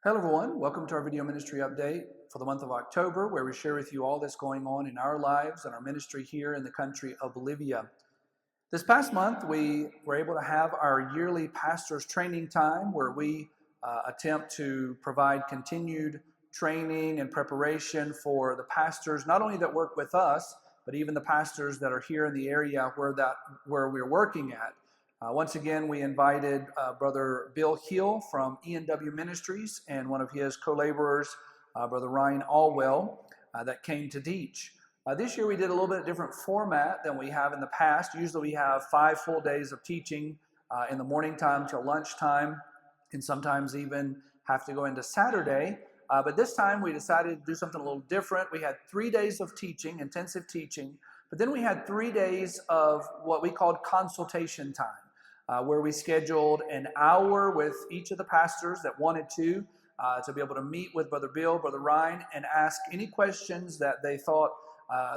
Hello everyone, welcome to our video ministry update for the month of October, where we share with you all that's going on in our lives and our ministry here in the country of Bolivia. This past month, we were able to have our yearly pastors training time where we attempt to provide continued training and preparation for the pastors, not only that work with us, but even the pastors that are here in the area where we're working at. Once again, we invited Brother Bill Hill from ENW Ministries and one of his co-laborers, Brother Ryan Allwell, that came to teach. This year we did a little bit different format than we have in the past. Usually we have 5 full days of teaching in the morning time till lunchtime, and sometimes even have to go into Saturday. But this time we decided to do something a little different. We had 3 days of teaching, intensive teaching, but then we had 3 days of what we called consultation time. Where we scheduled an hour with each of the pastors that wanted to be able to meet with Brother Bill, Brother Ryan, and ask any questions that they thought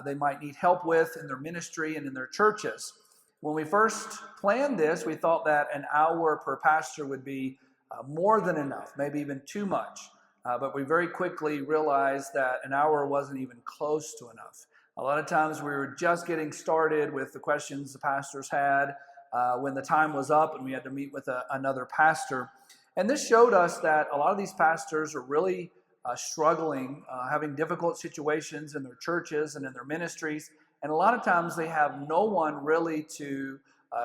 they might need help with in their ministry and in their churches. When we first planned this, we thought that an hour per pastor would be more than enough, maybe even too much. But we very quickly realized that an hour wasn't even close to enough. A lot of times we were just getting started with the questions the pastors had, when the time was up and we had to meet with another pastor. And this showed us that a lot of these pastors are really struggling, having difficult situations in their churches and in their ministries. And a lot of times they have no one really to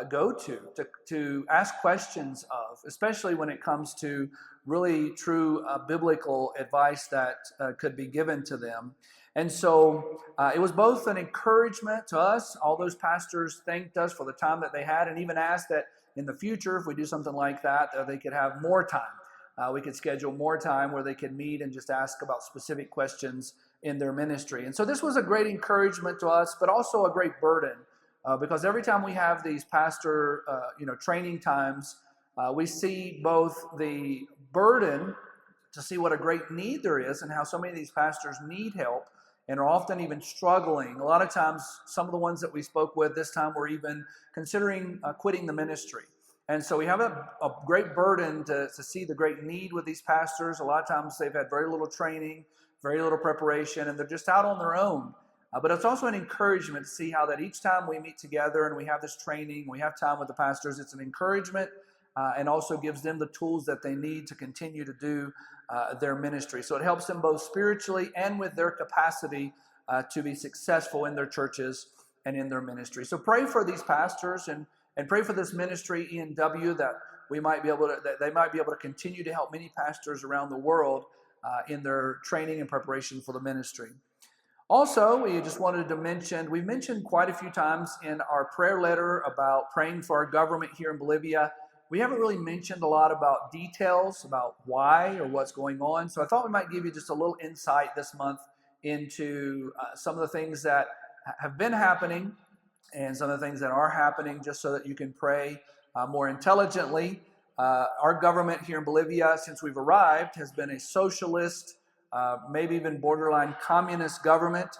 go to ask questions of, especially when it comes to really true biblical advice that could be given to them. And so it was both an encouragement to us. All those pastors thanked us for the time that they had and even asked that in the future, if we do something like that, they could have more time. We could schedule more time where they could meet and just ask about specific questions in their ministry. And so this was a great encouragement to us, but also a great burden because every time we have these pastor training times, we see both the burden to see what a great need there is and how so many of these pastors need help and are often even struggling. A lot of times, some of the ones that we spoke with this time were even considering quitting the ministry. And so we have a great burden to see the great need with these pastors. A lot of times they've had very little training, very little preparation, and they're just out on their own. But it's also an encouragement to see how that each time we meet together and we have this training, we have time with the pastors, it's an encouragement and also gives them the tools that they need to continue to do their ministry. So it helps them both spiritually and with their capacity to be successful in their churches and in their ministry. So pray for these pastors and pray for this ministry, ENW, that they might be able to continue to help many pastors around the world in their training and preparation for the ministry. Also, we just wanted to mention, we've mentioned quite a few times in our prayer letter about praying for our government here in Bolivia. We haven't really mentioned a lot about details about why or what's going on. So I thought we might give you just a little insight this month into some of the things that have been happening and some of the things that are happening, just so that you can pray more intelligently. Our government here in Bolivia, since we've arrived, has been a socialist, maybe even borderline communist government.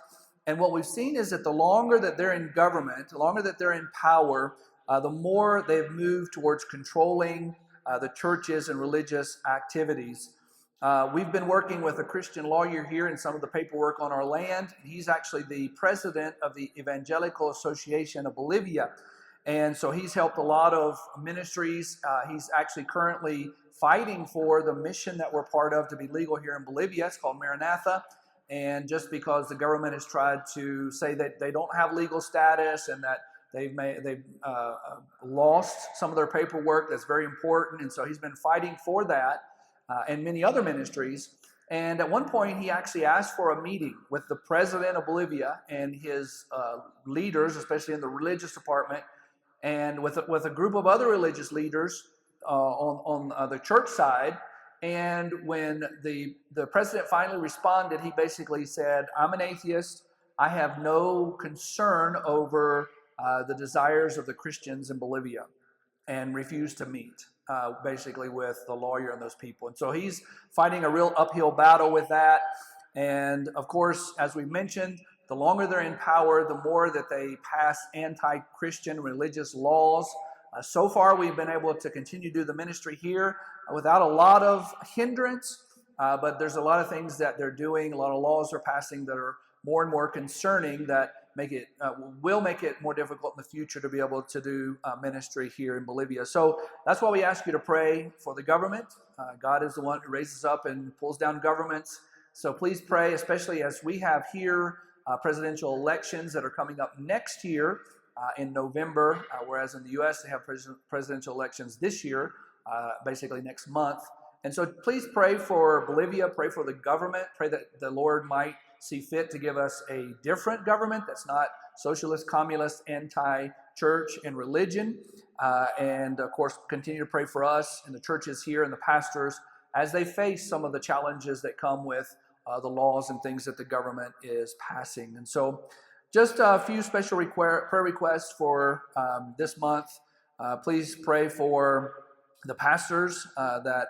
And what we've seen is that the longer that they're in government, the longer that they're in power, the more they've moved towards controlling the churches and religious activities. We've been working with a Christian lawyer here in some of the paperwork on our land. He's actually the president of the Evangelical Association of Bolivia. And so he's helped a lot of ministries. He's actually currently fighting for the mission that we're part of to be legal here in Bolivia. It's called Maranatha. And just because the government has tried to say that they don't have legal status and that they've lost some of their paperwork, that's very important. And so he's been fighting for that and many other ministries. And at one point, he actually asked for a meeting with the president of Bolivia and his leaders, especially in the religious department, and with a group of other religious leaders on the church side. And when the president finally responded, he basically said, "I'm an atheist. I have no concern over the desires of the Christians in Bolivia," and refused to meet basically with the lawyer and those people. And so he's fighting a real uphill battle with that. And of course, as we mentioned, the longer they're in power, the more that they pass anti-Christian religious laws. So far, we've been able to continue to do the ministry here without a lot of hindrance. but there's a lot of things that they're doing, a lot of laws are passing that are more and more concerning that will make it more difficult in the future to be able to do ministry here in Bolivia. So that's why we ask you to pray for the government. God is the one who raises up and pulls down governments. So please pray, especially as we have here presidential elections that are coming up next year in November, whereas in the U.S. they have presidential elections this year, basically next month. And so please pray for Bolivia, pray for the government, pray that the Lord might see fit to give us a different government that's not socialist, communist, anti-church and religion. And of course, continue to pray for us and the churches here and the pastors as they face some of the challenges that come with the laws and things that the government is passing. And so just a few special prayer requests for this month. Please pray for the pastors that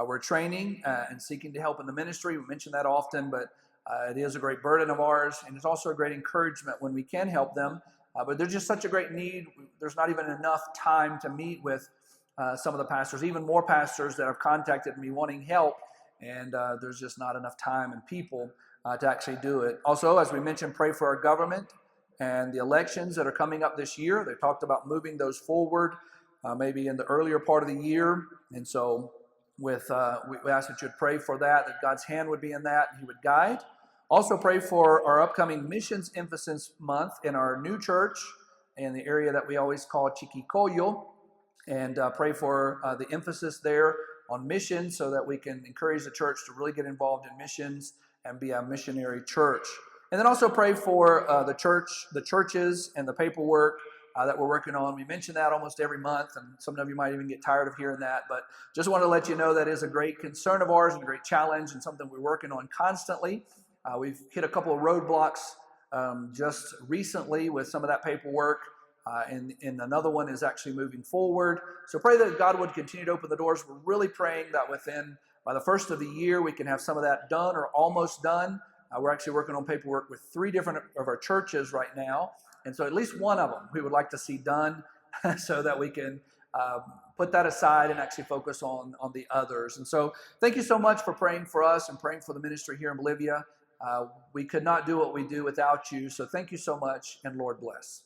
we're training and seeking to help in the ministry. We mention that often, but it is a great burden of ours, and it's also a great encouragement when we can help them. But there's just such a great need. There's not even enough time to meet with some of the pastors, even more pastors that have contacted me wanting help, and there's just not enough time and people to actually do it. Also, as we mentioned, pray for our government and the elections that are coming up this year. They talked about moving those forward maybe in the earlier part of the year, and so we ask that you'd pray for that God's hand would be in that and he would guide. Also pray for our upcoming missions emphasis month in our new church in the area that we always call Chiquicoyo, and pray for the emphasis there on missions so that we can encourage the church to really get involved in missions and be a missionary church. And then also pray for the churches and the paperwork that we're working on. We mention that almost every month, and some of you might even get tired of hearing that, but just want to let you know that is a great concern of ours and a great challenge and something we're working on constantly. We've hit a couple of roadblocks just recently with some of that paperwork, and another one is actually moving forward. So pray that God would continue to open the doors. We're really praying that by the first of the year, we can have some of that done or almost done. We're actually working on paperwork with 3 different of our churches right now. And so at least one of them we would like to see done so that we can put that aside and actually focus on the others. And so thank you so much for praying for us and praying for the ministry here in Bolivia. We could not do what we do without you. So thank you so much, and Lord bless.